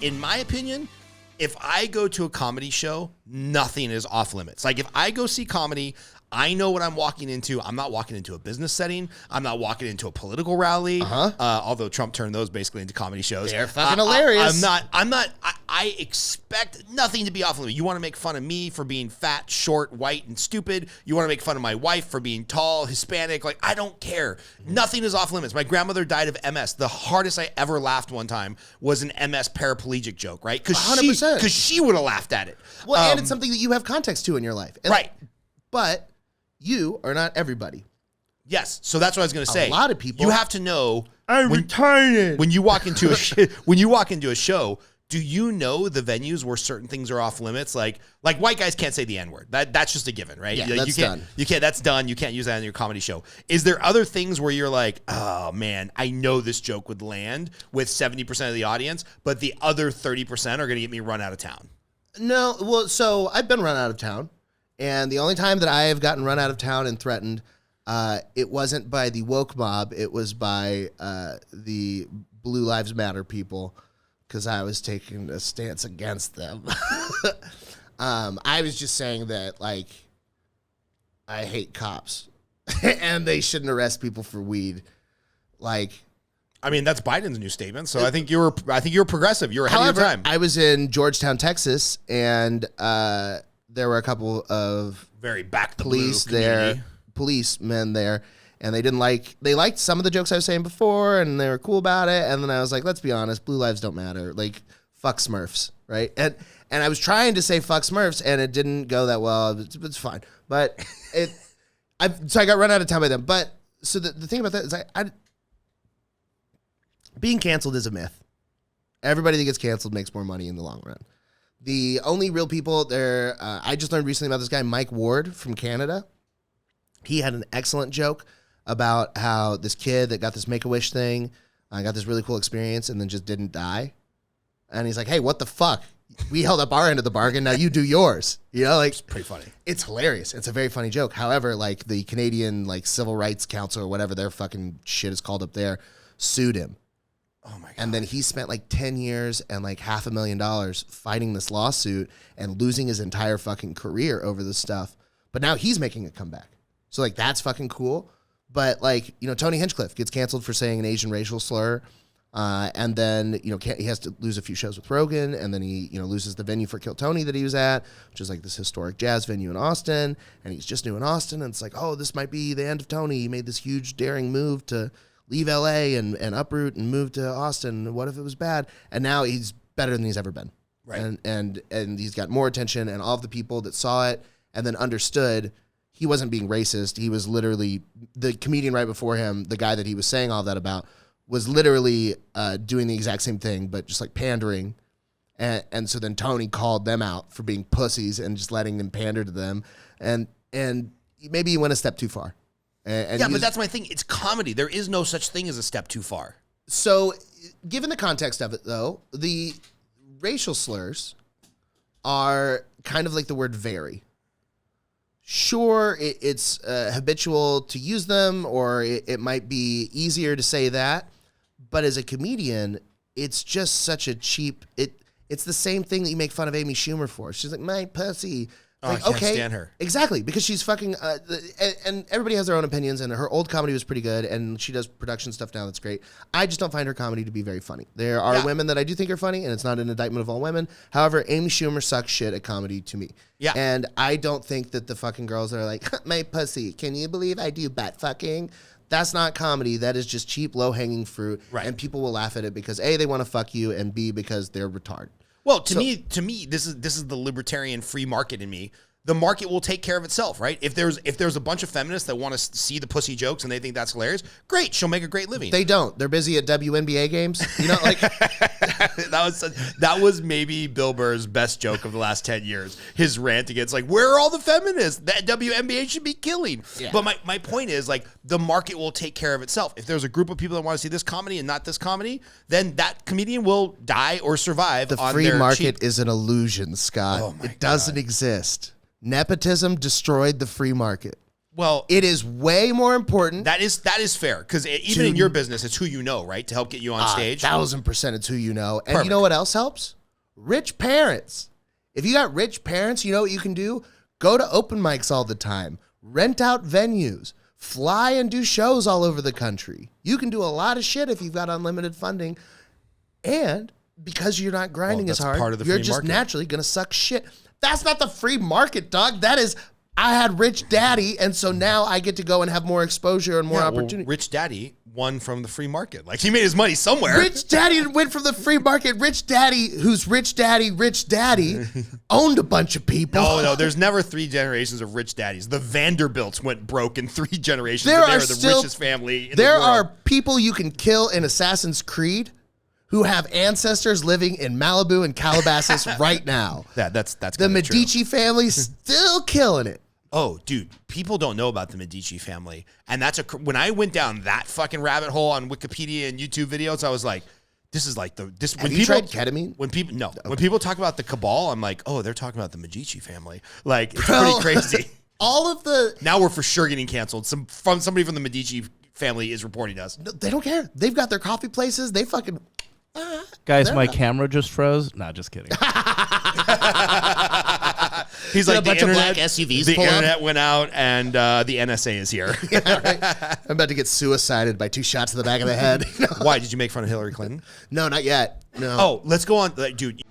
in my opinion, if I go to a comedy show, nothing is off limits. Like if I go see comedy, I know what I'm walking into. I'm not walking into a business setting. I'm not walking into a political rally. Although Trump turned those basically into comedy shows. They're fucking hilarious. I expect nothing to be off limits. You want to make fun of me for being fat, short, white, and stupid. You want to make fun of my wife for being tall, Hispanic. Like, I don't care. Nothing is off limits. My grandmother died of MS. The hardest I ever laughed one time was an MS paraplegic joke, right? 100%. Because she would have laughed at it. Well, and it's something that you have context to in your life. And right. But you are not everybody. Yes, so that's what I was going to say. A lot of people. You have to know. I'm retarded. When you walk into a show, do you know the venues where certain things are off limits? Like white guys can't say the N-word. That's just a given, right? Yeah, that's done. You can't. That's done. You can't use that in your comedy show. Is there other things where you're like, oh man, I know this joke would land with 70% of the audience, but the other 30% are going to get me run out of town? No, well, so I've been run out of town. And the only time that I have gotten run out of town and threatened, it wasn't by the woke mob. It was by the Blue Lives Matter people, because I was taking a stance against them. I was just saying that, like, I hate cops, and they shouldn't arrest people for weed. Like, I mean, that's Biden's new statement. So I think you were progressive. You were ahead of your time. I was in Georgetown, Texas, and there were a couple of very back to policemen there, and they liked some of the jokes I was saying before, and they were cool about it. And then I was like, let's be honest, blue lives don't matter. Like, fuck Smurfs, right? And I was trying to say fuck Smurfs, and it didn't go that well. It's fine, but so I got run out of town by them. But so the thing about that is, I being canceled is a myth. Everybody that gets canceled makes more money in the long run. The only real people there, I just learned recently about this guy, Mike Ward from Canada. He had an excellent joke about how this kid that got this Make-A-Wish thing, got this really cool experience and then just didn't die. And he's like, hey, what the fuck? We held up our end of the bargain, now you do yours. You know, like, it's pretty funny. It's hilarious. It's a very funny joke. However, like the Canadian like Civil Rights Council or whatever their fucking shit is called up there, sued him. Oh my God. And then he spent like 10 years and like $500,000 fighting this lawsuit and losing his entire fucking career over this stuff. But now he's making a comeback. So like, that's fucking cool. But like, you know, Tony Hinchcliffe gets canceled for saying an Asian racial slur. And then, you know, he has to lose a few shows with Rogan. And then he, you know, loses the venue for Kill Tony that he was at, which is like this historic jazz venue in Austin. And he's just new in Austin. And it's like, oh, this might be the end of Tony. He made this huge daring move to leave LA and uproot and move to Austin. What if it was bad? And now he's better than he's ever been. Right. And he's got more attention, and all of the people that saw it and then understood he wasn't being racist. He was literally, the comedian right before him, the guy that he was saying all that about, was literally doing the exact same thing, but just like pandering. And so then Tony called them out for being pussies and just letting them pander to them. And maybe he went a step too far. But that's my thing. It's comedy. There is no such thing as a step too far. So, given the context of it, though, the racial slurs are kind of like the word very. Sure, it's habitual to use them, or it might be easier to say that. But as a comedian, it's just such a cheap... It's the same thing that you make fun of Amy Schumer for. She's like, my pussy... Oh, like, I can't stand her. Exactly, because she's fucking... and everybody has their own opinions, and her old comedy was pretty good, and she does production stuff now that's great. I just don't find her comedy to be very funny. There are women that I do think are funny, and it's not an indictment of all women. However, Amy Schumer sucks shit at comedy to me. Yeah. And I don't think that the fucking girls that are like, my pussy, can you believe I do butt fucking? That's not comedy. That is just cheap, low-hanging fruit, right. And people will laugh at it because A, they want to fuck you, and B, because they're retarded. Well, to me, this is the libertarian free market in me. The market will take care of itself, right? If there's a bunch of feminists that want to see the pussy jokes and they think that's hilarious, great, she'll make a great living. They don't. They're busy at WNBA games. You know, like that was maybe Bill Burr's best joke of the last 10 years. His rant against like, where are all the feminists that WNBA should be killing? Yeah. But my point is like the market will take care of itself. If there's a group of people that want to see this comedy and not this comedy, then that comedian will die or survive. The free market is an illusion, Scott. It doesn't exist. Nepotism destroyed the free market. Well, it is way more important. that is fair because even in your business, it's who you know, right? To help get you on stage. 1000% it's who you know. And Perfect. you know what else helps? Rich parents. If you got rich parents, you know what you can do? Go to open mics all the time. Rent out venues. Fly and do shows all over the country. You can do a lot of shit if you've got unlimited funding. And because you're not grinding as hard, part of the you're free just market. naturally going to suck shit. That's not the free market, dog. That is, I had Rich Daddy, and so now I get to go and have more exposure and more opportunity. Rich Daddy won from the free market. Like, he made his money somewhere. Rich Daddy went from the free market. Rich Daddy, who's Rich Daddy, owned a bunch of people. No, there's never 3 generations of rich daddies. The Vanderbilts went broke in 3 generations. There They are were the still- richest family in There the world. are people you can kill in Assassin's Creed who have ancestors living in Malibu and Calabasas right now. That's The kinda true. Medici family still killing it. Oh, dude, people don't know about the Medici family. And when I went down that fucking rabbit hole on Wikipedia and YouTube videos, I was like, this is like this. Have you tried ketamine? When people talk about the cabal, I'm like, oh, they're talking about the Medici family. Like, it's pretty crazy. All of the... Now we're for sure getting canceled. Somebody from the Medici family is reporting us. They don't care. They've got their coffee places. They fucking... Guys, my camera just froze. Nah, just kidding. He's Did like, a bunch of black SUVs the pull up? internet went out and the NSA is here. I'm about to get suicided by 2 shots to the back of the head. Why? Did you make fun of Hillary Clinton? No, not yet. No. Oh, let's go on. Like, dude,